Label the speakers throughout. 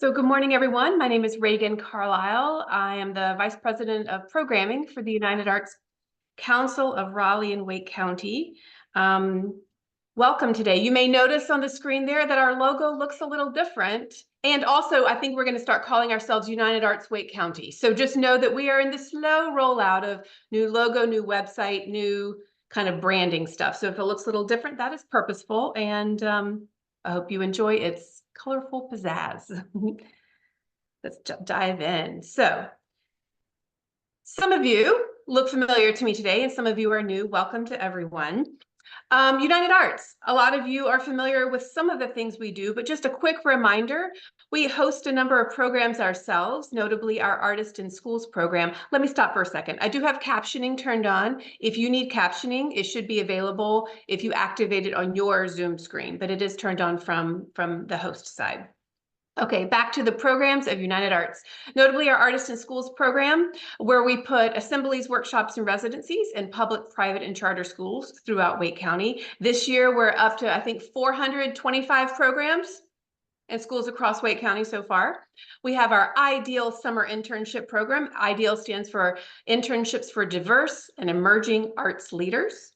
Speaker 1: So good morning, everyone. My name is Reagan Carlisle. I am the Vice President of Programming for the United Arts Council of Raleigh and Wake County. Welcome today. You may notice on the screen there that our logo looks a little different. And also, I think we're going to start calling ourselves United Arts Wake County. So just know that we are in the slow rollout of new logo, new website, new kind of branding stuff. So if it looks a little different, that is purposeful. And I hope you enjoy its colorful pizzazz. Let's dive in. So some of you look familiar to me today, and some of you are new. Welcome to everyone. United Arts, a lot of you are familiar with some of the things we do, but just a quick reminder, we host a number of programs ourselves, notably our Artist in Schools program. Let me stop for a second. I do have captioning turned on. If you need captioning, it should be available if you activate it on your Zoom screen, but it is turned on from the host side. Okay, back to the programs of United Arts. Notably, our Artist in Schools program, where we put assemblies, workshops, and residencies in public, private, and charter schools throughout Wake County. This year, we're up to, I think, 425 programs in schools across Wake County so far. We have our Ideal Summer Internship Program. Ideal stands for Internships for Diverse and Emerging Arts Leaders.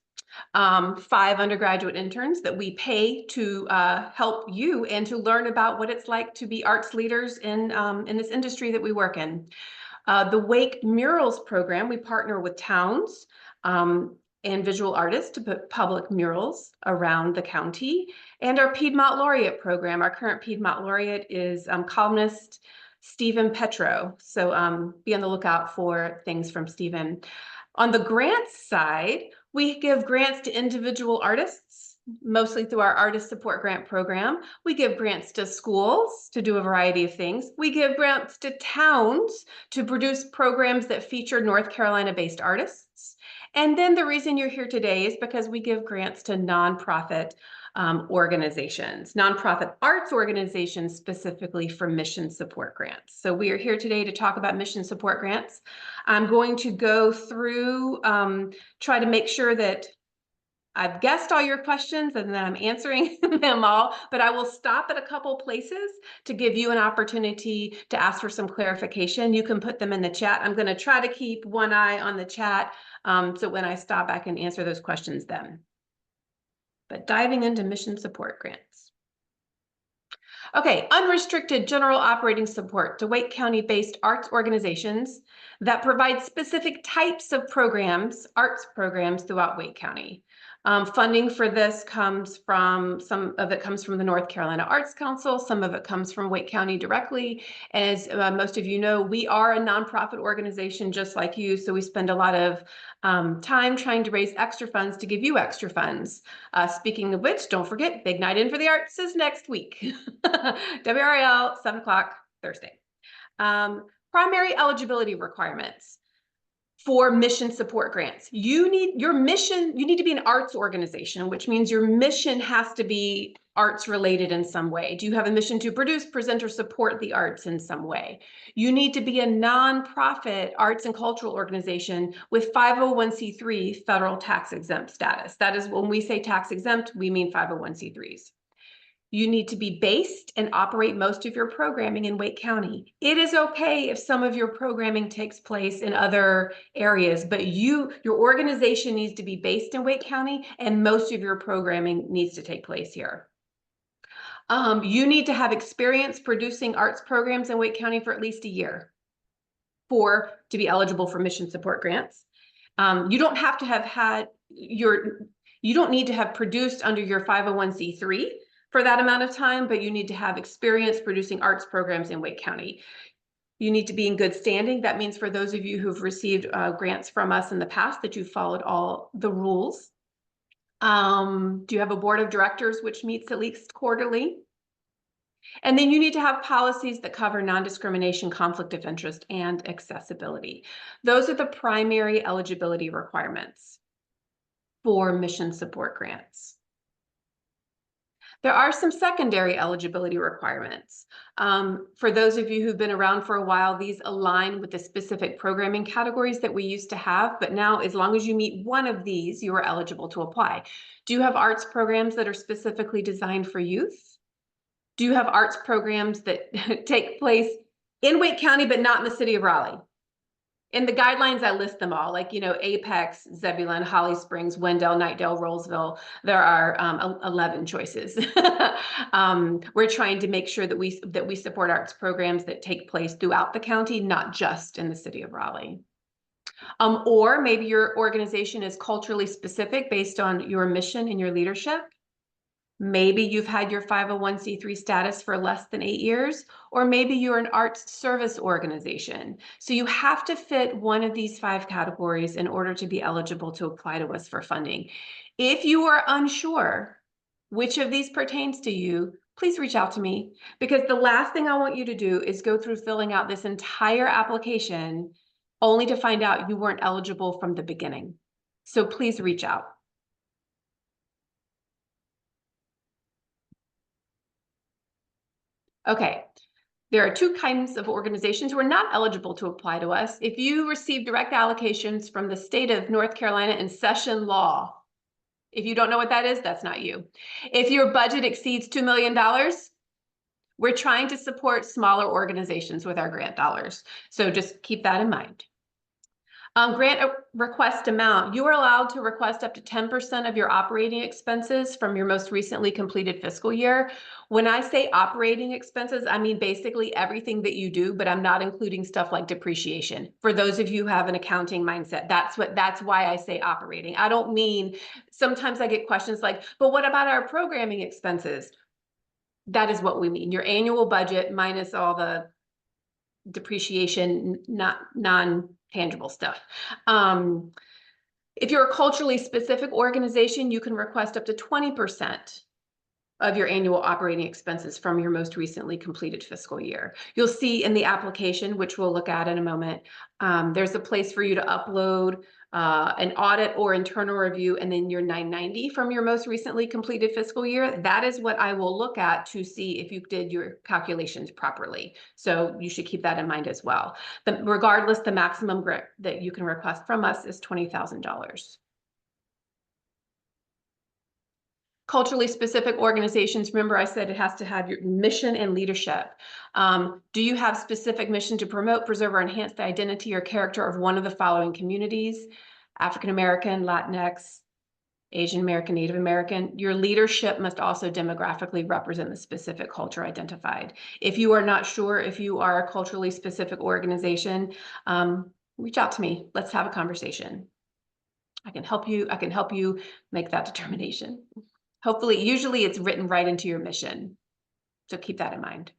Speaker 1: 5 undergraduate interns that we pay to help you and to learn about what it's like to be arts leaders in this industry that we work in. The Wake Murals program, we partner with towns and visual artists to put public murals around the county. And our Piedmont Laureate program, our current Piedmont Laureate is columnist Stephen Petro. So be on the lookout for things from Stephen. On the grants side, we give grants to individual artists, mostly through our Artist Support Grant program. We give grants to schools to do a variety of things. We give grants to towns to produce programs that feature North Carolina-based artists. And then the reason you're here today is because we give grants to nonprofit organizations, nonprofit arts organizations, specifically for mission support grants. So we are here today to talk about mission support grants. I'm going to go through, try to make sure that I've guessed all your questions and that I'm answering them all, but I will stop at a couple places to give you an opportunity to ask for some clarification. You can put them in the chat. I'm going to try to keep one eye on the chat, so when I stop, I can answer those questions then. But diving into mission support grants. Okay, unrestricted general operating support to Wake County-based arts organizations that provide specific types of programs, arts programs throughout Wake County. Funding for this comes from, some of it comes from the North Carolina Arts Council, some of it comes from Wake County directly. As most of you know, we are a nonprofit organization just like you, so we spend a lot of time trying to raise extra funds to give you extra funds. Speaking of which, don't forget, Big Night In for the Arts is next week. WRAL, 7 o'clock Thursday. Primary eligibility requirements for mission support grants. You need your mission, you need to be an arts organization, which means your mission has to be arts related in some way. Do you have a mission to produce, present, or support the arts in some way? You need to be a nonprofit arts and cultural organization with 501c3 federal tax exempt status. That is, when we say tax exempt, we mean 501c3s. You need to be based and operate most of your programming in Wake County. It is okay if some of your programming takes place in other areas, but your organization needs to be based in Wake County and most of your programming needs to take place here. You need to have experience producing arts programs in Wake County for at least a year to be eligible for mission support grants. You don't have to have had you don't need to have produced under your 501c3 for that amount of time, but you need to have experience producing arts programs in Wake County. You need to be in good standing. That means for those of you who've received grants from us in the past that you've followed all the rules. Do you have a board of directors which meets at least quarterly? And then you need to have policies that cover non-discrimination, conflict of interest, and accessibility. Those are the primary eligibility requirements for mission support grants. There are some secondary eligibility requirements. For those of you who've been around for a while, these align with the specific programming categories that we used to have, but now as long as you meet one of these, you are eligible to apply. Do you have arts programs that are specifically designed for youth? Do you have arts programs that take place in Wake County, but not in the city of Raleigh? In the guidelines, I list them all, like, Apex, Zebulon, Holly Springs, Wendell, Knightdale, Rollsville. There are 11 choices. We're trying to make sure that we support arts programs that take place throughout the county, not just in the city of Raleigh. Or maybe your organization is culturally specific based on your mission and your leadership. Maybe you've had your 501c3 status for less than 8 years, or maybe you're an arts service organization. So you have to fit one of these 5 categories in order to be eligible to apply to us for funding. If you are unsure which of these pertains to you, please reach out to me, because the last thing I want you to do is go through filling out this entire application only to find out you weren't eligible from the beginning. So please reach out. Okay, there are 2 kinds of organizations who are not eligible to apply to us. If you receive direct allocations from the state of North Carolina in session law, if you don't know what that is, that's not you. If your budget exceeds $2 million, we're trying to support smaller organizations with our grant dollars. So just keep that in mind. Grant request amount, you are allowed to request up to 10% of your operating expenses from your most recently completed fiscal year. When I say operating expenses, I mean basically everything that you do, but I'm not including stuff like depreciation. For those of you who have an accounting mindset, that's why I say operating. I don't mean, sometimes I get questions like, but what about our programming expenses? That is what we mean. Your annual budget minus all the depreciation, not non-tangible stuff. If you're a culturally specific organization, you can request up to 20% of your annual operating expenses from your most recently completed fiscal year. You'll see in the application, which we'll look at in a moment, there's a place for you to upload an audit or internal review, and then your 990 from your most recently completed fiscal year. That is what I will look at to see if you did your calculations properly. So you should keep that in mind as well. Regardless, the maximum grant that you can request from us is $20,000. Culturally specific organizations, remember I said it has to have your mission and leadership. Do you have specific mission to promote, preserve, or enhance the identity or character of one of the following communities? African American, Latinx, Asian American, Native American. Your leadership must also demographically represent the specific culture identified. If you are not sure if you are a culturally specific organization, reach out to me. Let's have a conversation. I can help you make that determination. Hopefully, usually it's written right into your mission. So keep that in mind.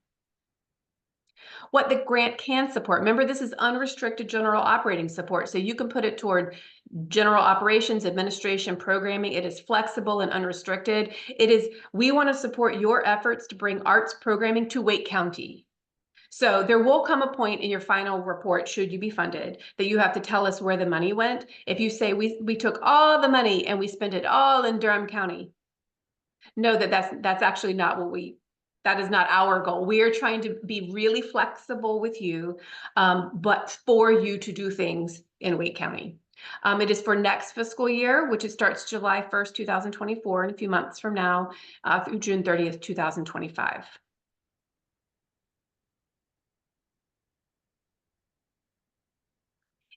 Speaker 1: What the grant can support. Remember, this is unrestricted general operating support. So you can put it toward general operations, administration, programming. It is flexible and unrestricted. We want to support your efforts to bring arts programming to Wake County. So there will come a point in your final report, should you be funded, that you have to tell us where the money went. If you say we took all the money and we spent it all in Durham County, know that that's actually not that is not our goal. We are trying to be really flexible with you, but for you to do things in Wake County. It is for next fiscal year, which it starts July 1st, 2024, in a few months from now, through June 30th, 2025.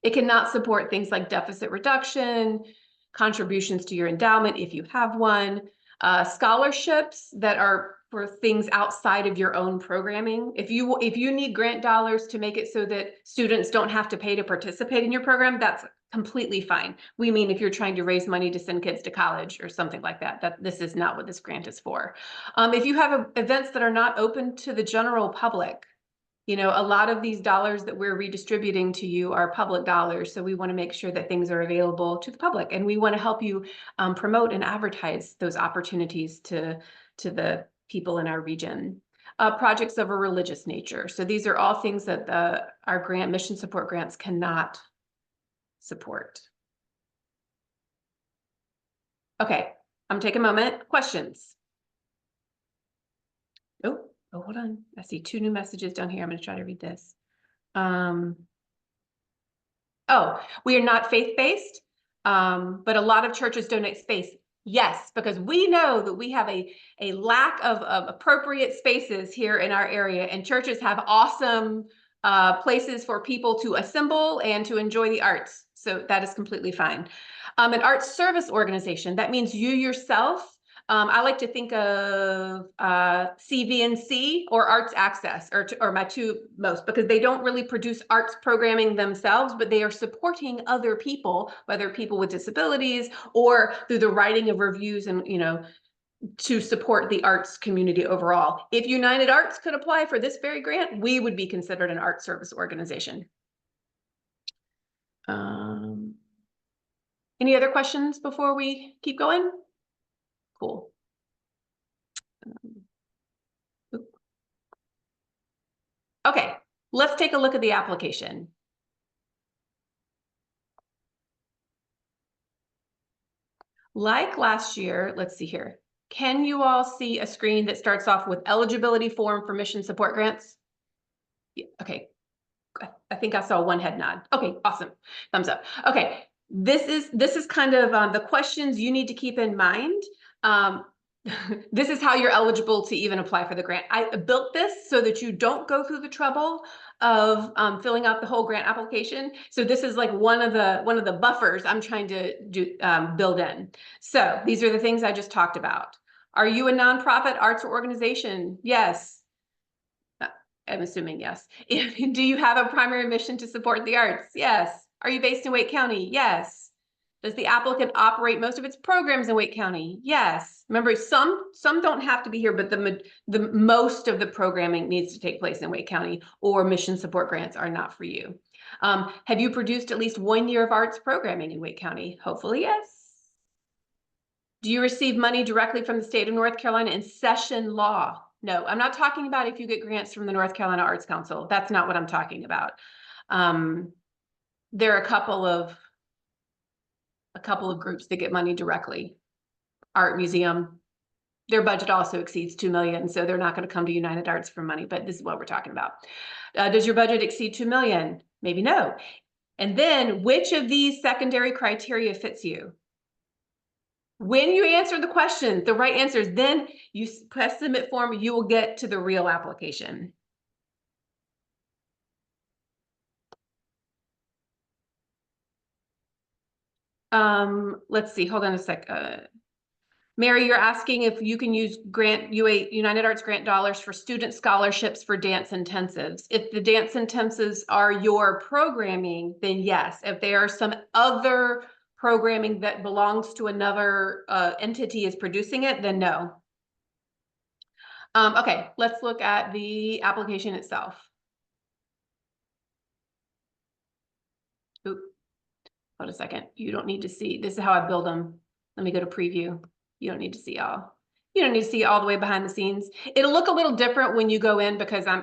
Speaker 1: It cannot support things like deficit reduction, contributions to your endowment if you have one, scholarships that are for things outside of your own programming. If you need grant dollars to make it so that students don't have to pay to participate in your program, that's completely fine. We mean if you're trying to raise money to send kids to college or something like that, this is not what this grant is for. If you have events that are not open to the general public, a lot of these dollars that we're redistributing to you are public dollars. So we want to make sure that things are available to the public, and we want to help you promote and advertise those opportunities to the people in our region. Projects of a religious nature. So these are all things that our mission support grants cannot support. Okay, I'm gonna take a moment. Questions? Oh, hold on. I see 2 new messages down here. I'm going to try to read this. Oh, we are not faith-based, but a lot of churches donate space. Yes, because we know that we have a lack of appropriate spaces here in our area, and churches have awesome places for people to assemble and to enjoy the arts. So that is completely fine. An arts service organization, that means you yourself. I like to think of CVNC or Arts Access, or my two most, because they don't really produce arts programming themselves, but they are supporting other people, whether people with disabilities or through the writing of reviews and, to support the arts community overall. If United Arts could apply for this very grant, we would be considered an art service organization. Any other questions before we keep going? Cool. Okay, let's take a look at the application. Like last year, let's see here. Can you all see a screen that starts off with eligibility form for mission support grants? Yeah, okay, I think I saw one head nod. Okay, awesome, thumbs up. Okay, this is kind of the questions you need to keep in mind. This is how you're eligible to even apply for the grant. I built this so that you don't go through the trouble of filling out the whole grant application. So this is like one of the buffers I'm trying to do, build in. So these are the things I just talked about. Are you a nonprofit arts organization? Yes. I'm assuming yes. Do you have a primary mission to support the arts? Yes. Are you based in Wake County? Yes. Does the applicant operate most of its programs in Wake County? Yes. Remember, some don't have to be here, but the most of the programming needs to take place in Wake County, or mission support grants are not for you. Have you produced at least 1 year of arts programming in Wake County? Hopefully, yes. Do you receive money directly from the state of North Carolina in session law? No, I'm not talking about if you get grants from the North Carolina Arts Council. That's not what I'm talking about. There are a couple of groups that get money directly. Art Museum, their budget also exceeds 2 million, so they're not going to come to United Arts for money, but this is what we're talking about. Does your budget exceed 2 million? Maybe no. And then which of these secondary criteria fits you? When you answer the question, the right answers, then you press submit form, you will get to the real application. Let's see, hold on a sec. Mary, you're asking if you can use United Arts grant dollars for student scholarships for dance intensives. If the dance intensives are your programming, then yes. If there are some other programming that belongs to another entity is producing it, then no. Okay, let's look at the application itself. Oop, hold a second. You don't need to see. This is how I build them. Let me go to preview. You don't need to see all. You don't need to see all the way behind the scenes. It'll look a little different when you go in because I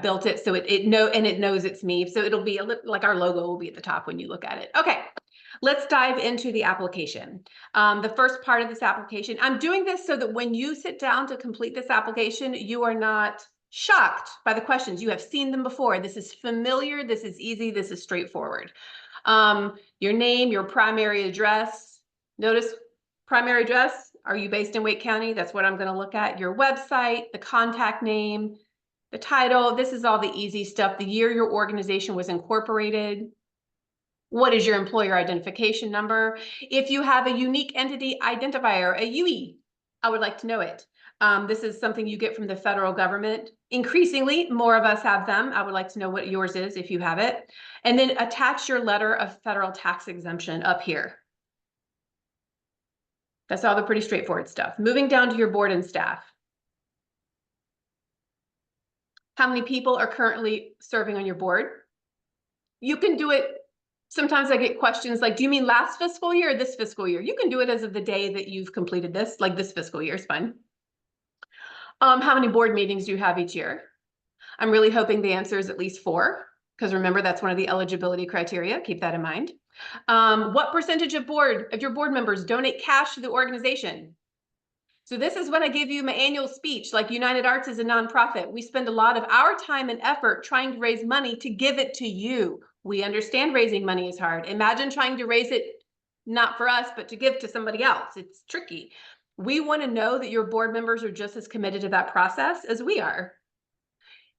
Speaker 1: built it so it knows it's me. So it'll be a little like our logo will be at the top when you look at it. Okay, let's dive into the application. The first part of this application, I'm doing this so that when you sit down to complete this application, you are not shocked by the questions. You have seen them before. This is familiar. This is easy. This is straightforward. Your name, your primary address. Notice primary address. Are you based in Wake County? That's what I'm going to look at. Your website, the contact name, the title. This is all the easy stuff. The year your organization was incorporated. What is your employer identification number? If you have a unique entity identifier, a UE, I would like to know it. This is something you get from the federal government. Increasingly, more of us have them. I would like to know what yours is if you have it. And then attach your letter of federal tax exemption up here. That's all the pretty straightforward stuff. Moving down to your board and staff. How many people are currently serving on your board? You can do it. Sometimes I get questions like, do you mean last fiscal year or this fiscal year? You can do it as of the day that you've completed this, like this fiscal year is fine. How many board meetings do you have each year? I'm really hoping the answer is at least 4, because remember, that's one of the eligibility criteria. Keep that in mind. What percentage of your board members donate cash to the organization? So this is when I give you my annual speech, like United Arts is a nonprofit. We spend a lot of our time and effort trying to raise money to give it to you. We understand raising money is hard. Imagine trying to raise it not for us, but to give to somebody else. It's tricky. We want to know that your board members are just as committed to that process as we are.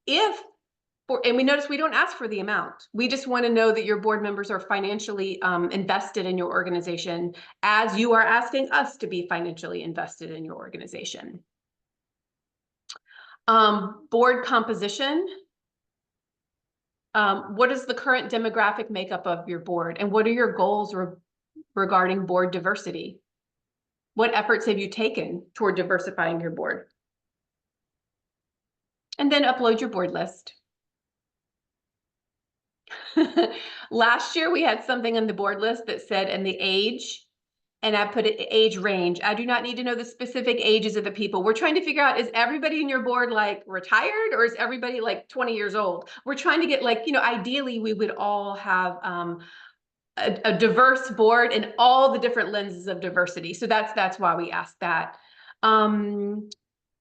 Speaker 1: And we notice we don't ask for the amount. We just want to know that your board members are financially invested in your organization, as you are asking us to be financially invested in your organization. Board composition. What is the current demographic makeup of your board, and what are your goals regarding board diversity? What efforts have you taken toward diversifying your board? And then upload your board list. Last year, we had something on the board list that said, and the age, and I put it age range. I do not need to know the specific ages of the people. We're trying to figure out, is everybody in your board like retired, or is everybody like 20 years old? We're trying to get like, you know, ideally we would all have a diverse board and all the different lenses of diversity. So that's why we asked that. Do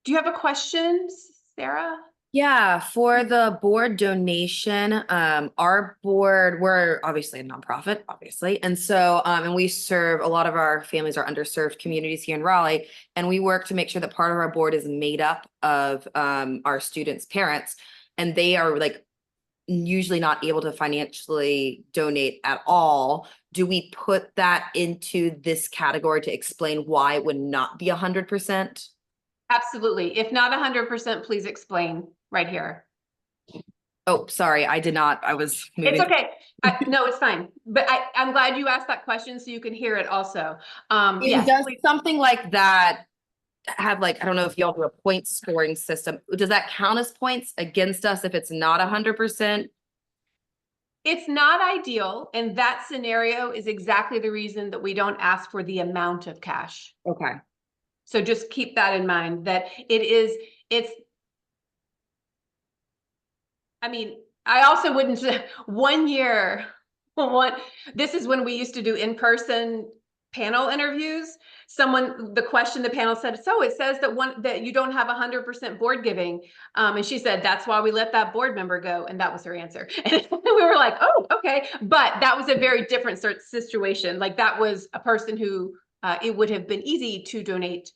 Speaker 1: you have a question, Sarah?
Speaker 2: Yeah, for the board donation, our board, we're obviously a nonprofit, obviously. And so, and we serve, a lot of our families are underserved communities here in Raleigh. And we work to make sure that part of our board is made up of our students' parents. And they are like usually not able to financially donate at all. Do we put that into this category to explain why it would not be 100%?
Speaker 1: Absolutely. If not 100%, please explain right here.
Speaker 2: Oh, sorry, I did not. I was moving.
Speaker 1: It's okay. No, it's fine. But I'm glad you asked that question so you can hear it also. Yes,
Speaker 2: Does
Speaker 1: please.
Speaker 2: something like that have like, I don't know if y'all do a point scoring system. Does that count as points against us if it's not 100%?
Speaker 1: It's not ideal. And that scenario is exactly the reason that we don't ask for the amount of cash.
Speaker 2: Okay.
Speaker 1: So just keep that in mind, that I mean, I also wouldn't say 1 year. This is when we used to do in-person panel interviews. The question the panel said, so it says that you don't have 100% board giving. And she said, that's why we let that board member go. And that was her answer. And we were like, oh, okay. But that was a very different sort of situation. Like that was a person who it would have been easy to donate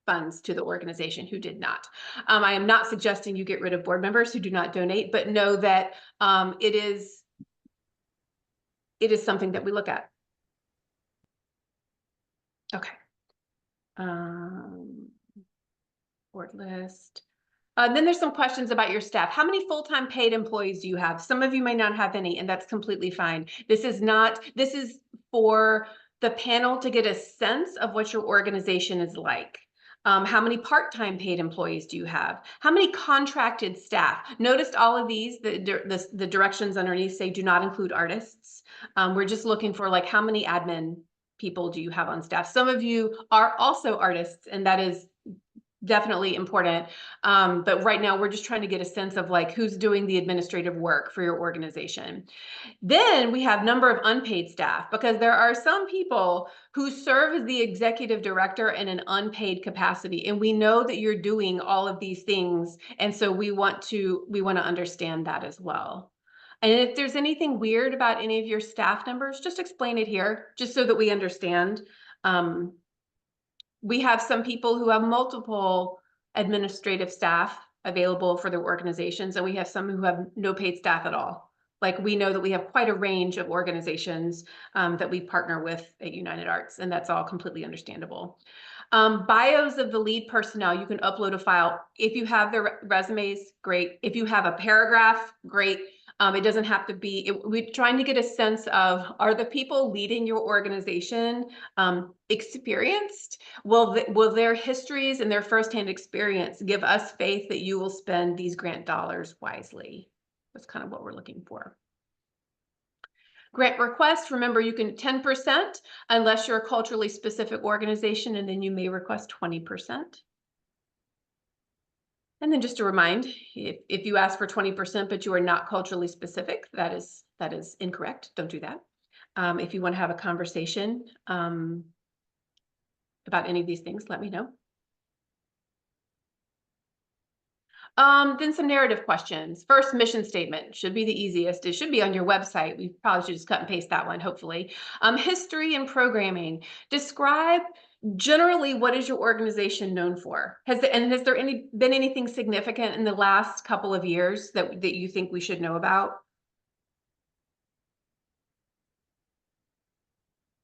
Speaker 1: funds to the organization who did not. I am not suggesting you get rid of board members who do not donate, but know that it is something that we look at. Okay. Board list. Then there's some questions about your staff. How many full-time paid employees do you have? Some of you may not have any, and that's completely fine. This is for the panel to get a sense of what your organization is like. How many part-time paid employees do you have? How many contracted staff? Noticed all of these, the directions underneath say do not include artists. We're just looking for like how many admin people do you have on staff? Some of you are also artists, and that is definitely important. But right now we're just trying to get a sense of like who's doing the administrative work for your organization. Then we have number of unpaid staff, because there are some people who serve as the executive director in an unpaid capacity. And we know that you're doing all of these things. And so we want to understand that as well. And if there's anything weird about any of your staff numbers, just explain it here, just so that we understand. We have some people who have multiple administrative staff available for their organizations, and we have some who have no paid staff at all. Like we know that we have quite a range of organizations that we partner with at United Arts, and that's all completely understandable. Bios of the lead personnel, you can upload a file. If you have their resumes, great. If you have a paragraph, great. It doesn't have to be, we're trying to get a sense of, are the people leading your organization experienced? Will their histories and their firsthand experience give us faith that you will spend these grant dollars wisely? That's kind of what we're looking for. Grant request, remember you can 10% unless you're a culturally specific organization, and then you may request 20%. And then just to remind, if you ask for 20%, but you are not culturally specific, that is incorrect. Don't do that. If you want to have a conversation about any of these things, let me know. Then some narrative questions. First, mission statement should be the easiest. It should be on your website. We probably should just cut and paste that one, hopefully. History and programming. Describe generally what is your organization known for? Has there been anything significant in the last couple of years that you think we should know about?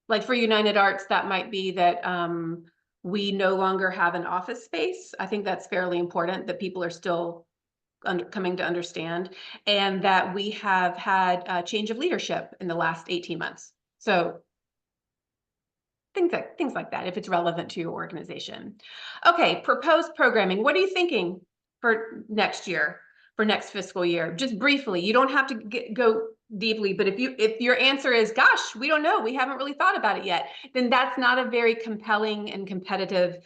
Speaker 1: Like for United Arts, that might be that we no longer have an office space. I think that's fairly important that people are still coming to understand, and that we have had a change of leadership in the last 18 months. So things like that, if it's relevant to your organization. Okay, proposed programming. What are you thinking for next year, for next fiscal year? Just briefly, you don't have to go deeply, but if your answer is, gosh, we don't know, we haven't really thought about it yet, then that's not a very compelling and competitive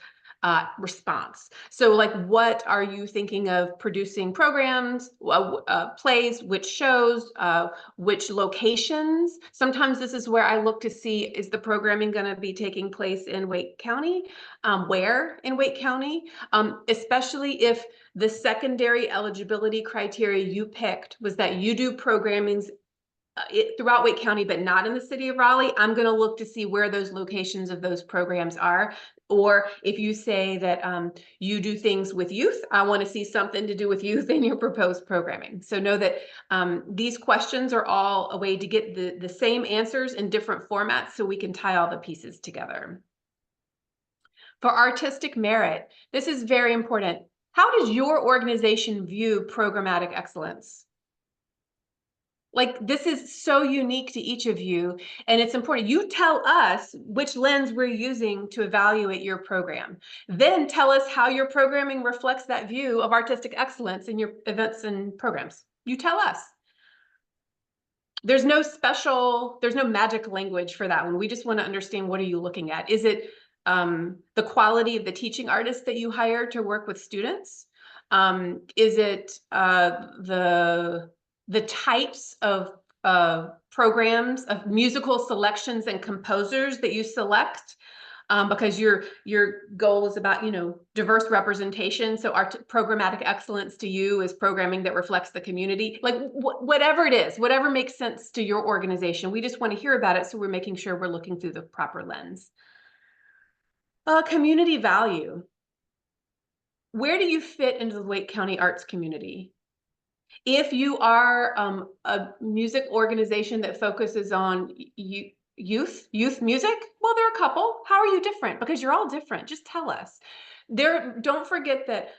Speaker 1: response. So like, what are you thinking of producing programs, plays, which shows, which locations? Sometimes this is where I look to see, is the programming going to be taking place in Wake County? Where in Wake County? Especially if the secondary eligibility criteria you picked was that you do programming throughout Wake County, but not in the city of Raleigh. I'm going to look to see where those locations of those programs are. Or if you say that you do things with youth, I want to see something to do with youth in your proposed programming. So know that these questions are all a way to get the same answers in different formats so we can tie all the pieces together. For artistic merit, this is very important. How does your organization view programmatic excellence? Like, this is so unique to each of you, and it's important. You tell us which lens we're using to evaluate your program. Then tell us how your programming reflects that view of artistic excellence in your events and programs. You tell us. There's no magic language for that one. We just want to understand, what are you looking at? Is it the quality of the teaching artists that you hire to work with students? Is it the types of programs, of musical selections and composers that you select, because your goal is about, diverse representation. So our programmatic excellence to you is programming that reflects the community. Like whatever it is, whatever makes sense to your organization, we just want to hear about it. So we're making sure we're looking through the proper lens. Community value. Where do you fit into the Wake County arts community? If you are a music organization that focuses on youth music, well, there are a couple. How are you different? Because you're all different. Just tell us. Don't forget that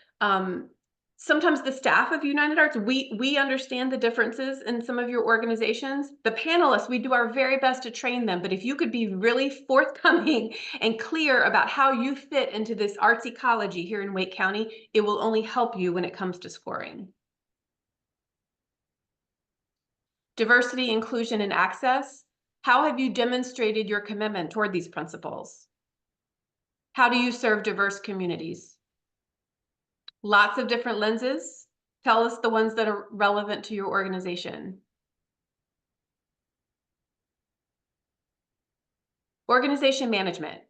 Speaker 1: sometimes the staff of United Arts, we understand the differences in some of your organizations. The panelists, we do our very best to train them. But if you could be really forthcoming and clear about how you fit into this arts ecology here in Wake County, it will only help you when it comes to scoring. Diversity, inclusion, and access. How have you demonstrated your commitment toward these principles? How do you serve diverse communities? Lots of different lenses. Tell us the ones that are relevant to your organization. Organization management.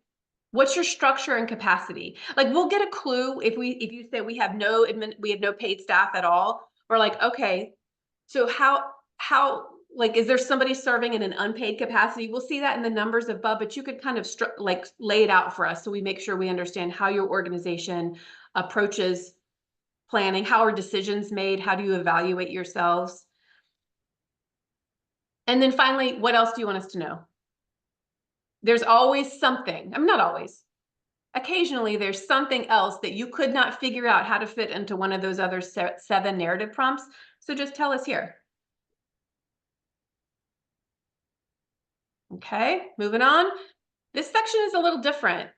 Speaker 1: What's your structure and capacity? Like, we'll get a clue if you say we have no paid staff at all. We're like, okay, so how like, is there somebody serving in an unpaid capacity? We'll see that in the numbers above, but you could kind of lay it out for us so we make sure we understand how your organization approaches planning. How are decisions made? How do you evaluate yourselves? And then finally, what else do you want us to know? There's always something. I'm not always. Occasionally, there's something else that you could not figure out how to fit into one of those other 7 narrative prompts. So just tell us here. Okay, moving on. This section is a little different.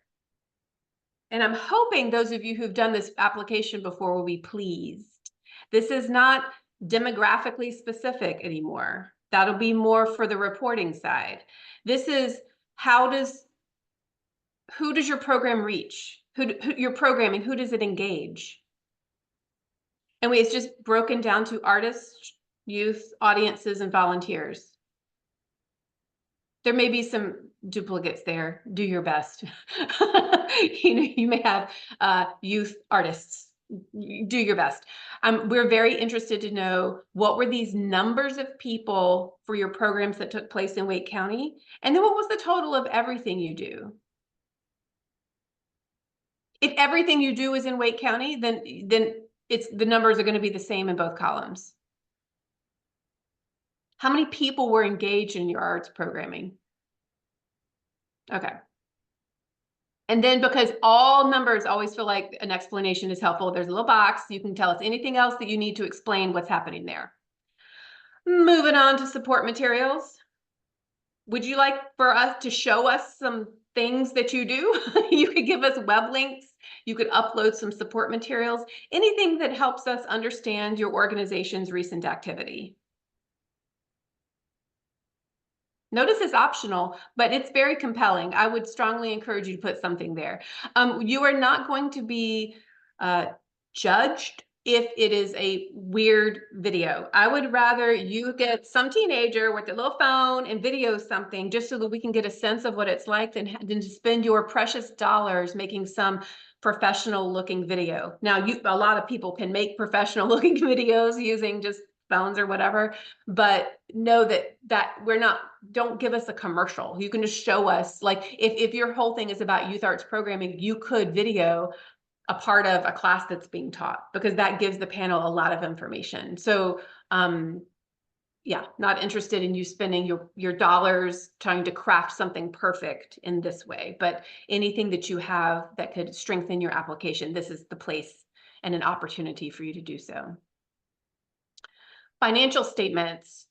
Speaker 1: And I'm hoping those of you who've done this application before will be pleased. This is not demographically specific anymore. That'll be more for the reporting side. This is who does your program reach? Your programming, who does it engage? And it's just broken down to artists, youth, audiences, and volunteers. There may be some duplicates there. Do your best. You may have youth artists do your best. We're very interested to know, what were these numbers of people for your programs that took place in Wake County? And then what was the total of everything you do? If everything you do is in Wake County, then the numbers are going to be the same in both columns. How many people were engaged in your arts programming? Okay. And then, because all numbers always feel like an explanation is helpful, there's a little box. You can tell us anything else that you need to explain what's happening there. Moving on to support materials. Would you like for us to show us some things that you do? You could give us web links. You could upload some support materials, anything that helps us understand your organization's recent activity. Notice it's optional, but it's very compelling. I would strongly encourage you to put something there. You are not going to be judged if it is a weird video. I would rather you get some teenager with a little phone and video something, just so that we can get a sense of what it's like, than to spend your precious dollars making some professional looking video. Now, a lot of people can make professional looking videos using just phones or whatever, but know that we're not, don't give us a commercial. You can just show us, like, if your whole thing is about youth arts programming, you could video a part of a class that's being taught, because that gives the panel a lot of information. So yeah, not interested in you spending your dollars trying to craft something perfect in this way, but anything that you have that could strengthen your application, this is the place and an opportunity for you to do so. Financial statements.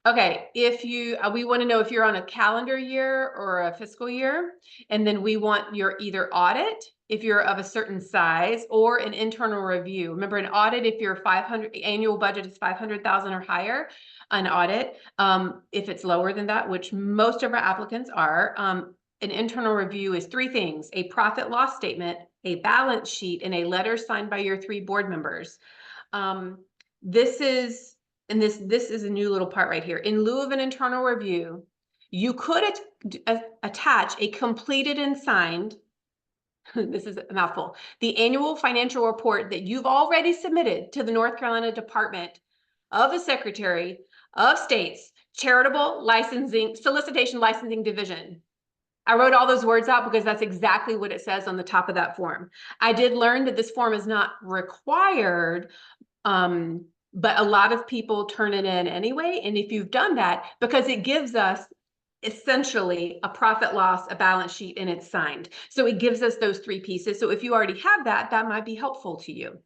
Speaker 1: Okay, if you, we want to know if you're on a calendar year or a fiscal year, and then we want your either audit, if you're of a certain size, or an internal review. Remember, an audit, if your 500 annual budget is 500,000 or higher, an audit. If it's lower than that, which most of our applicants are, an internal review is three things: a profit loss statement, a balance sheet, and a letter signed by your 3 board members. This is a new little part right here. In lieu of an internal review, you could attach a completed and signed, this is a mouthful, the annual financial report that you've already submitted to the North Carolina Department of the Secretary of State's Charitable Solicitation Licensing Division. I wrote all those words out because that's exactly what it says on the top of that form. I did learn that this form is not required, but a lot of people turn it in anyway. And if you've done that, because it gives us essentially a profit loss, a balance sheet, and it's signed. So it gives us those 3 pieces. So if you already have that, that might be helpful to you.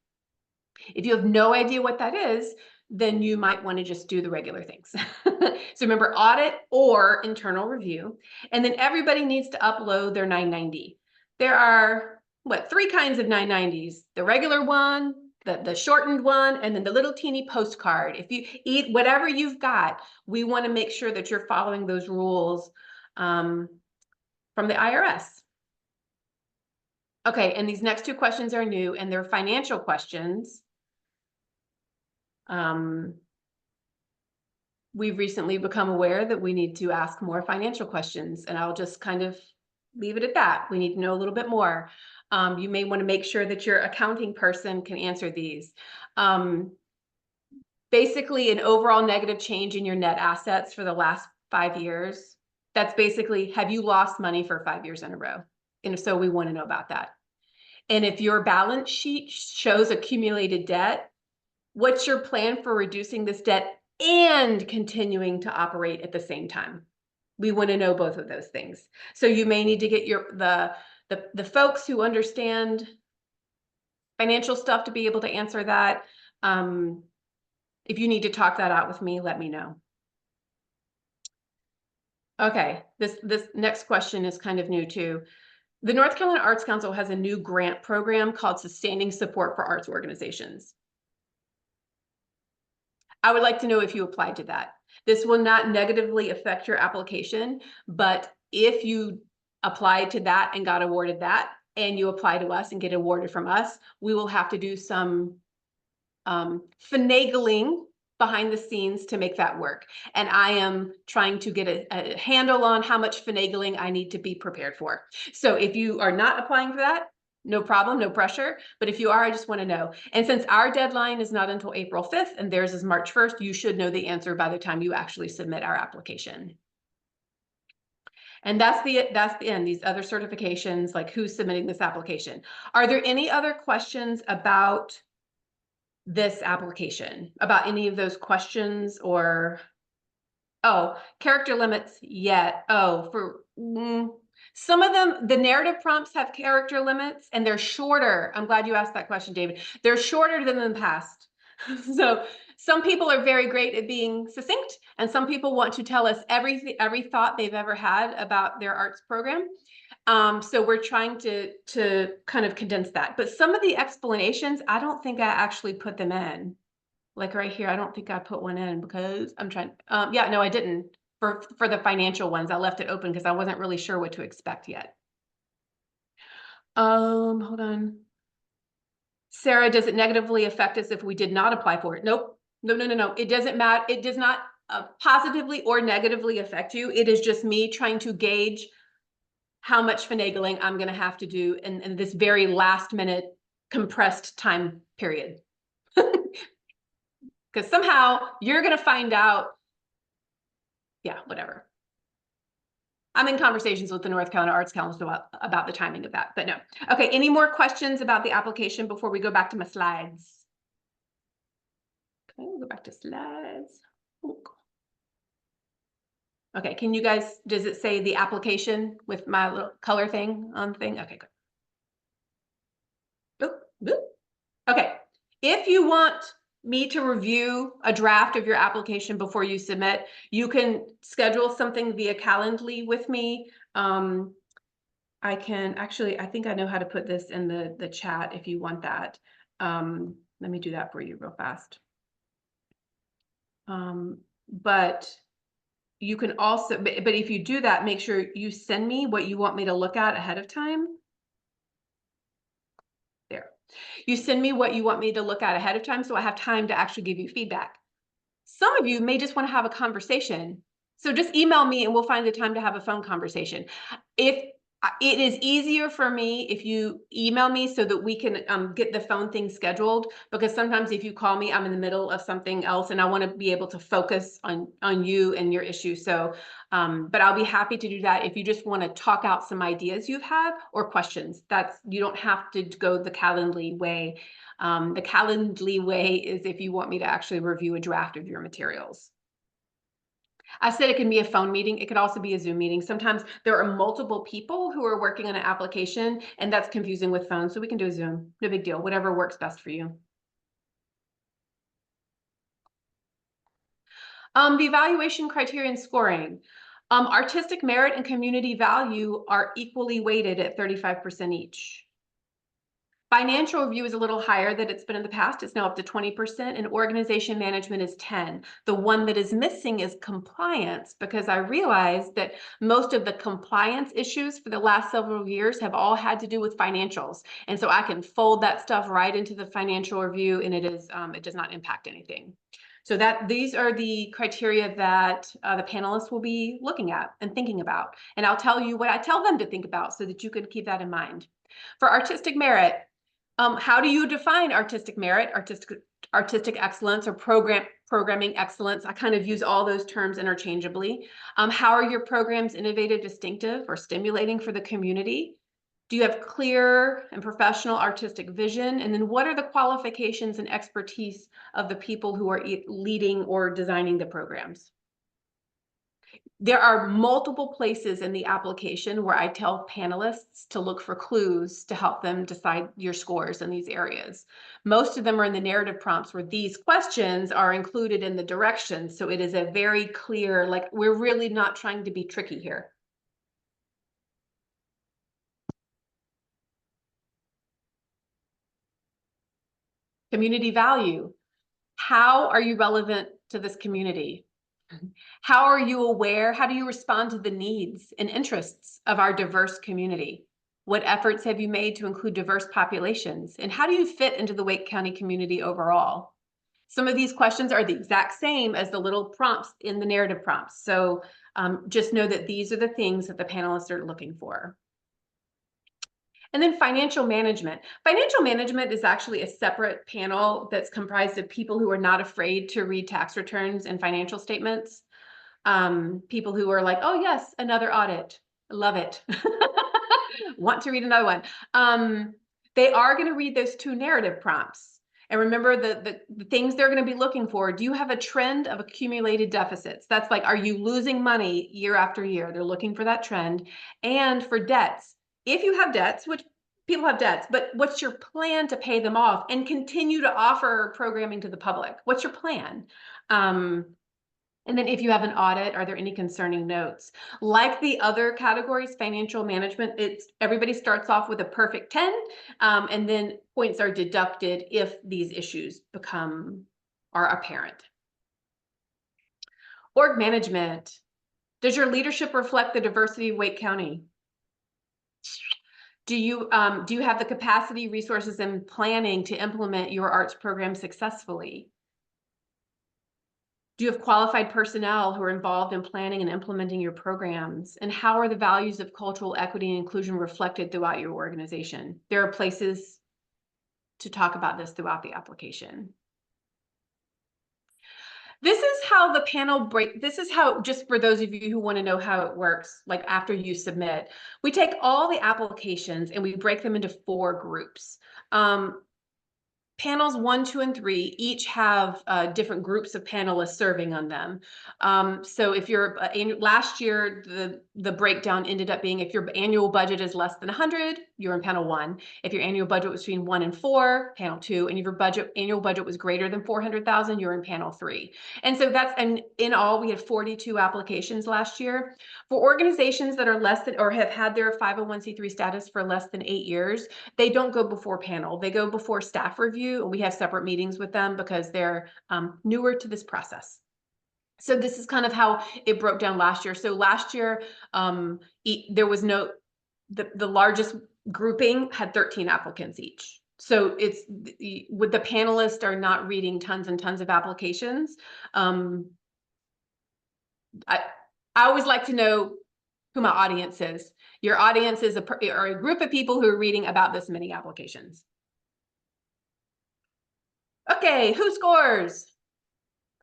Speaker 1: If you have no idea what that is, then you might want to just do the regular things. So remember, audit or internal review. And then everybody needs to upload their 990. There are, 3 kinds of 990s: the regular one, the shortened one, and then the little teeny postcard. If you eat whatever you've got, we want to make sure that you're following those rules from the IRS. Okay, and these next 2 questions are new, and they're financial questions. We've recently become aware that we need to ask more financial questions, and I'll just kind of leave it at that. We need to know a little bit more. You may want to make sure that your accounting person can answer these. Basically, an overall negative change in your net assets for the last 5 years. That's basically, have you lost money for 5 years in a row? And if so, we want to know about that. And if your balance sheet shows accumulated debt, what's your plan for reducing this debt and continuing to operate at the same time? We want to know both of those things. So you may need to get the folks who understand financial stuff to be able to answer that. If you need to talk that out with me, let me know. Okay, this next question is kind of new too. The North Carolina Arts Council has a new grant program called Sustaining Support for Arts Organizations. I would like to know if you applied to that. This will not negatively affect your application, but if you applied to that and got awarded that, and you apply to us and get awarded from us, we will have to do some finagling behind the scenes to make that work. And I am trying to get a handle on how much finagling I need to be prepared for. So if you are not applying for that, no problem, no pressure. But if you are, I just want to know. And since our deadline is not until April 5th and theirs is March 1st, you should know the answer by the time you actually submit our application. And that's the end. These other certifications, like who's submitting this application. Are there any other questions about this application, about any of those questions? Or character limits yet? Some of them, the narrative prompts have character limits and they're shorter. I'm glad you asked that question, David. They're shorter than in the past. So some people are very great at being succinct, and some people want to tell us every thought they've ever had about their arts program. So we're trying to kind of condense that. But some of the explanations, I don't think I actually put them in. Like right here, I don't think I put one in because I'm trying. Yeah, no, I didn't. For the financial ones, I left it open because I wasn't really sure what to expect yet. Hold on. Sarah, does it negatively affect us if we did not apply for it? Nope. No. It doesn't matter. It does not positively or negatively affect you. It is just me trying to gauge how much finagling I'm going to have to do in this very last minute compressed time period. Because somehow you're going to find out. Yeah, whatever. I'm in conversations with the North Carolina Arts Council about the timing of that, but no. Okay, any more questions about the application before we go back to my slides? Okay, we'll go back to slides. Okay, can you guys, does it say the application with my little color thing on the thing? Okay, good. Okay, if you want me to review a draft of your application before you submit, you can schedule something via Calendly with me. I can actually, I think I know how to put this in the chat if you want that. Let me do that for you real fast. But you can also, but if you do that, make sure you send me what you want me to look at ahead of time. There. You send me what you want me to look at ahead of time so I have time to actually give you feedback. Some of you may just want to have a conversation. So just email me and we'll find the time to have a phone conversation. If it is easier for me if you email me so that we can get the phone thing scheduled, because sometimes if you call me, I'm in the middle of something else and I want to be able to focus on you and your issue. So, but I'll be happy to do that if you just want to talk out some ideas you have or questions. You don't have to go the Calendly way. The Calendly way is if you want me to actually review a draft of your materials. I said it can be a phone meeting. It could also be a Zoom meeting. Sometimes there are multiple people who are working on an application, and that's confusing with phones. So we can do a Zoom. No big deal. Whatever works best for you. The evaluation criteria and scoring. Artistic merit and community value are equally weighted at 35% each. Financial review is a little higher than it's been in the past. It's now up to 20%, and organization management is 10. The one that is missing is compliance, because I realized that most of the compliance issues for the last several years have all had to do with financials. And so I can fold that stuff right into the financial review, and it does not impact anything. So these are the criteria that the panelists will be looking at and thinking about. And I'll tell you what I tell them to think about so that you can keep that in mind. For artistic merit, how do you define artistic merit, artistic excellence, or programming excellence? I kind of use all those terms interchangeably. How are your programs innovative, distinctive, or stimulating for the community? Do you have clear and professional artistic vision? And then what are the qualifications and expertise of the people who are leading or designing the programs? There are multiple places in the application where I tell panelists to look for clues to help them decide your scores in these areas. Most of them are in the narrative prompts where these questions are included in the directions. So it is a very clear, like, we're really not trying to be tricky here. Community value. How are you relevant to this community? How are you aware? How do you respond to the needs and interests of our diverse community? What efforts have you made to include diverse populations? And how do you fit into the Wake County community overall? Some of these questions are the exact same as the little prompts in the narrative prompts. So just know that these are the things that the panelists are looking for. And then financial management. Financial management is actually a separate panel that's comprised of people who are not afraid to read tax returns and financial statements. People who are like, oh yes, another audit. Love it. Want to read another one. They are going to read those 2 narrative prompts. And remember the things they're going to be looking for. Do you have a trend of accumulated deficits? That's like, are you losing money year after year? They're looking for that trend. And for debts, if you have debts, which people have debts, but what's your plan to pay them off and continue to offer programming to the public? What's your plan? And then if you have an audit, are there any concerning notes? Like the other categories, financial management, everybody starts off with a perfect 10, and then points are deducted if these issues are apparent. Org management. Does your leadership reflect the diversity of Wake County? Do you have the capacity, resources, and planning to implement your arts program successfully? Do you have qualified personnel who are involved in planning and implementing your programs? And how are the values of cultural equity and inclusion reflected throughout your organization? There are places to talk about this throughout the application. This is how the panel this is how, just for those of you who want to know how it works, like after you submit, we take all the applications and we break them into 4 groups. Panels 1, 2, and 3 each have different groups of panelists serving on them. So if you're last year, the breakdown ended up being if your annual budget is less than 100, you're in panel 1. If your annual budget was between 1 and 4, panel 2, and if your annual budget was greater than 400,000, you're in panel 3. And so and in all, we had 42 applications last year. For organizations that are less than or have had their 501c3 status for less than 8 years, they don't go before panel. They go before staff review, and we have separate meetings with them because they're newer to this process. So this is kind of how it broke down last year. So last year, there was the largest grouping had 13 applicants each. So it's with the panelists are not reading tons and tons of applications. I always like to know who my audience is. Your audience is a group of people who are reading about this many applications. Okay, who scores?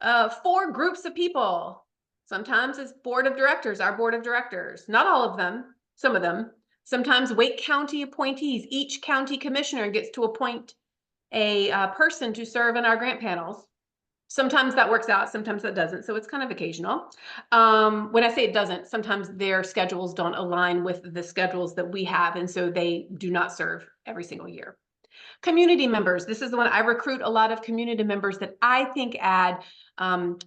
Speaker 1: 4 groups of people. Sometimes it's board of directors, our board of directors. Not all of them, some of them. Sometimes Wake County appointees. Each county commissioner gets to appoint a person to serve in our grant panels. Sometimes that works out, sometimes that doesn't. So it's kind of occasional. When I say it doesn't, sometimes their schedules don't align with the schedules that we have. And so they do not serve every single year. Community members. This is the one I recruit a lot of community members that I think add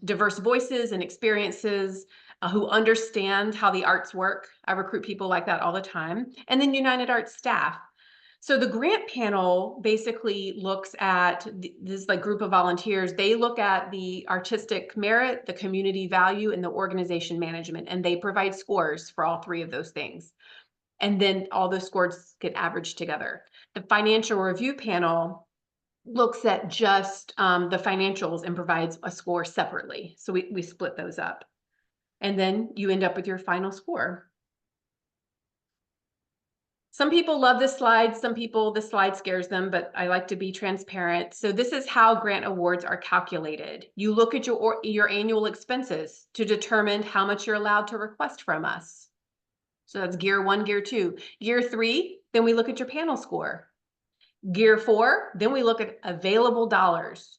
Speaker 1: diverse voices and experiences who understand how the arts work. I recruit people like that all the time. And then United Arts staff. So the grant panel basically looks at this like group of volunteers. They look at the artistic merit, the community value, and the organization management, and they provide scores for all 3 of those things. And then all those scores get averaged together. The financial review panel looks at just the financials and provides a score separately. So we split those up. And then you end up with your final score. Some people love this slide. Some people, this slide scares them, but I like to be transparent. So this is how grant awards are calculated. You look at your annual expenses to determine how much you're allowed to request from us. So that's gear 1, gear 2. Gear 3, then we look at your panel score. Gear 4, then we look at available dollars.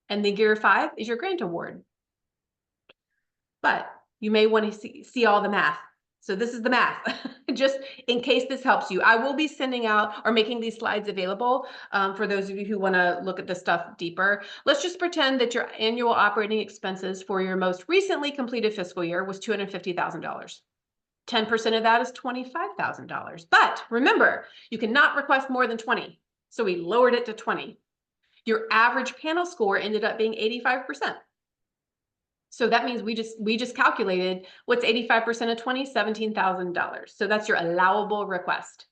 Speaker 1: And then gear 5 is your grant award. But you may want to see all the math. So this is the math, just in case this helps you. I will be sending out or making these slides available for those of you who want to look at this stuff deeper. Let's just pretend that your annual operating expenses for your most recently completed fiscal year was $250,000. 10% of that is $25,000. But remember, you cannot request more than 20. So we lowered it to 20. Your average panel score ended up being 85%. So that means we just calculated what's 85% of 20, $17,000. So that's your allowable request.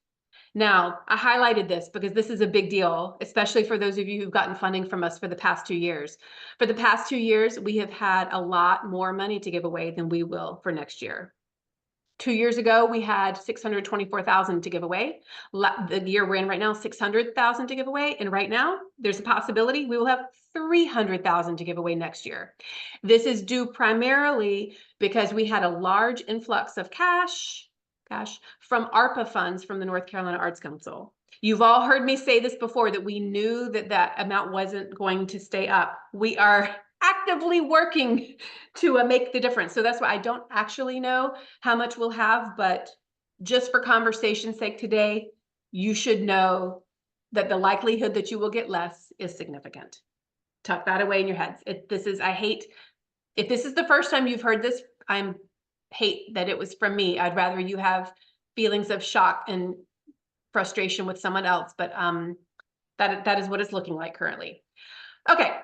Speaker 1: Now, I highlighted this because this is a big deal, especially for those of you who've gotten funding from us for the past 2 years. For the past 2 years, we have had a lot more money to give away than we will for next year. 2 years ago, we had 624,000 to give away. The year we're in right now, 600,000 to give away. And right now, there's a possibility we will have 300,000 to give away next year. This is due primarily because we had a large influx of cash from ARPA funds from the North Carolina Arts Council. You've all heard me say this before, that we knew that that amount wasn't going to stay up. We are actively working to make the difference. So that's why I don't actually know how much we'll have, but just for conversation's sake today, you should know that the likelihood that you will get less is significant. Tuck that away in your heads. If this is the first time you've heard this, I hate that it was from me. I'd rather you have feelings of shock and frustration with someone else, but that is what it's looking like currently. Okay.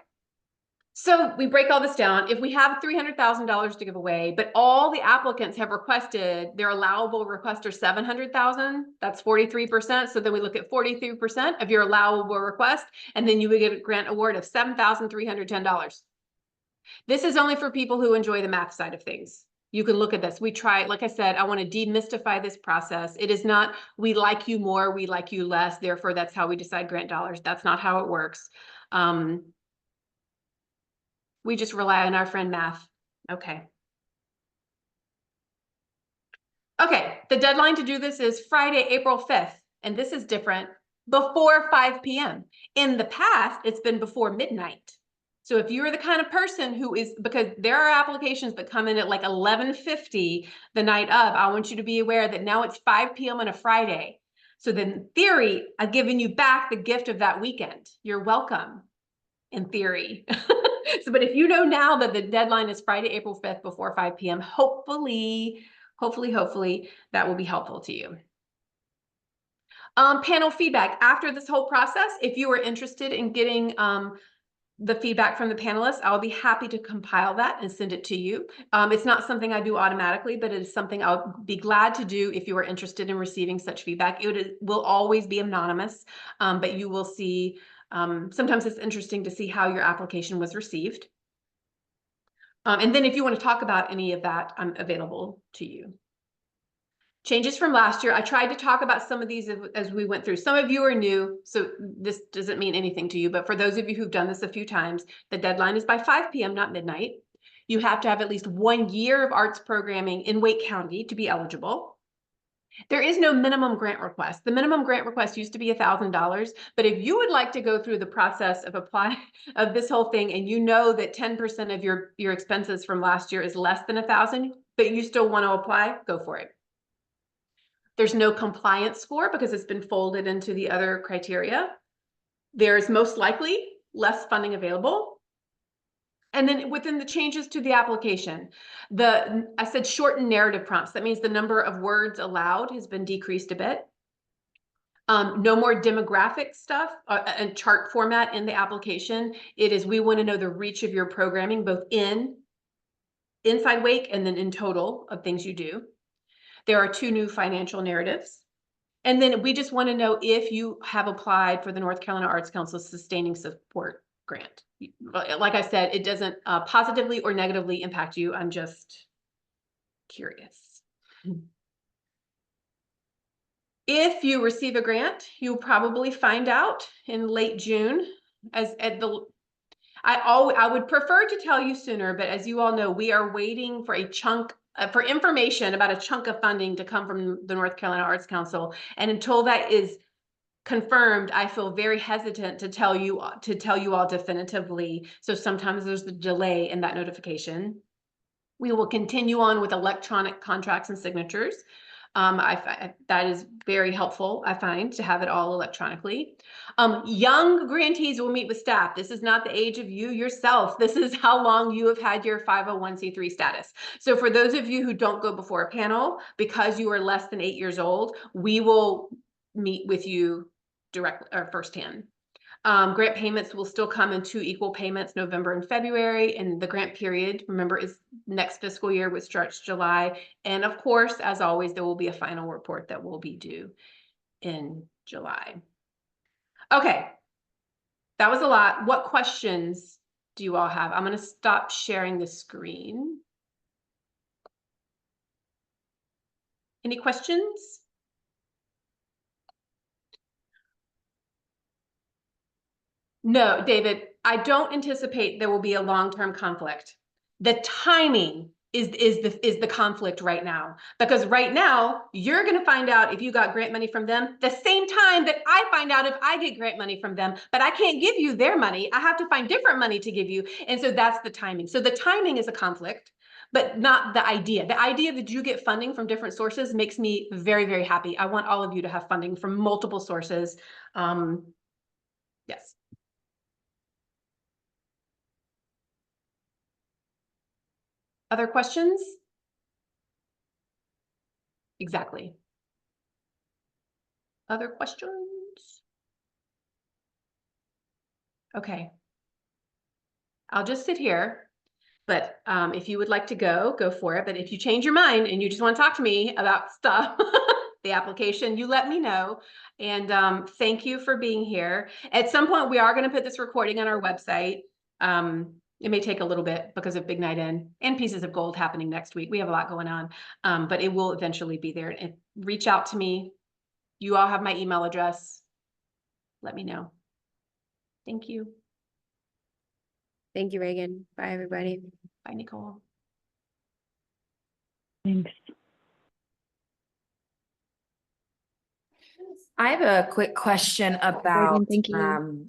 Speaker 1: So we break all this down. If we have $300,000 to give away, but all the applicants have requested, their allowable request are 700,000, that's 43%. So then we look at 43% of your allowable request, and then you would get a grant award of $7,310. This is only for people who enjoy the math side of things. You can look at this. We try, like I said, I want to demystify this process. It is not, we like you more, we like you less, therefore that's how we decide grant dollars. That's not how it works. We just rely on our friend math. Okay. Okay, the deadline to do this is Friday, April 5th, and this is different, before 5 p.m. In the past, it's been before midnight. So if you're the kind of person who is, because there are applications that come in at like 11:50 the night of, I want you to be aware that now it's 5 p.m. on a Friday. So then in theory, I've given you back the gift of that weekend. You're welcome, in theory. So, but if you know now that the deadline is Friday, April 5th before 5 p.m., hopefully that will be helpful to you. Panel feedback. After this whole process, if you are interested in getting the feedback from the panelists, I'll be happy to compile that and send it to you. It's not something I do automatically, but it is something I'll be glad to do if you are interested in receiving such feedback. It will always be anonymous, but you will see. Sometimes it's interesting to see how your application was received. And then if you want to talk about any of that, I'm available to you. Changes from last year. I tried to talk about some of these as we went through. Some of you are new, so this doesn't mean anything to you, but for those of you who've done this a few times, the deadline is by 5 p.m., not midnight. You have to have at least 1 year of arts programming in Wake County to be eligible. There is no minimum grant request. The minimum grant request used to be $1,000, but if you would like to go through the process of of this whole thing, and you know that 10% of your expenses from last year is less than $1,000, but you still want to apply, go for it. There's no compliance score because it's been folded into the other criteria. There's most likely less funding available. And then within the changes to the application, I said shortened narrative prompts. That means the number of words allowed has been decreased a bit. No more demographic stuff and chart format in the application. It is, we want to know the reach of your programming, both inside Wake and then in total of things you do. There are 2 new financial narratives. And then we just want to know if you have applied for the North Carolina Arts Council Sustaining Support Grant. Like I said, it doesn't positively or negatively impact you. I'm just curious. If you receive a grant, you'll probably find out in late June. I would prefer to tell you sooner, but as you all know, we are waiting for a chunk for information about a chunk of funding to come from the North Carolina Arts Council, and until that is confirmed, I feel very hesitant to tell you all definitively. So sometimes there's a delay in that notification. We will continue on with electronic contracts and signatures. That is very helpful, I find, to have it all electronically. Young grantees will meet with staff. This is not the age of you yourself. This is how long you have had your 501c3 status. So for those of you who don't go before a panel, because you are less than 8 years old, we will meet with you directly or firsthand. Grant payments will still come in 2 equal payments, November and February, and the grant period, remember, is next fiscal year, which starts July. And of course, as always, there will be a final report that will be due in July. Okay, that was a lot. What questions do you all have? I'm going to stop sharing the screen. Any questions? No, David, I don't anticipate there will be a long-term conflict. The timing is the conflict right now, because right now you're going to find out if you got grant money from them the same time that I find out if I get grant money from them, but I can't give you their money. I have to find different money to give you. And so that's the timing. So the timing is a conflict, but not the idea. The idea that you get funding from different sources makes me very, very happy. I want all of you to have funding from multiple sources. Yes. Other questions? Exactly. Other questions? Okay. I'll just sit here, but if you would like to go for it. But if you change your mind and you just want to talk to me about stuff, the application, you let me know. And thank you for being here. At some point, we are going to put this recording on our website. It may take a little bit because of Big Night In and Pieces of Gold happening next week. We have a lot going on, but it will eventually be there. And reach out to me. You all have my email address. Let me know. Thank you.
Speaker 3: Thank you, Reagan. Bye, everybody.
Speaker 1: Bye, Nicole.
Speaker 4: Thanks.
Speaker 2: I have a quick question about,
Speaker 3: thank you.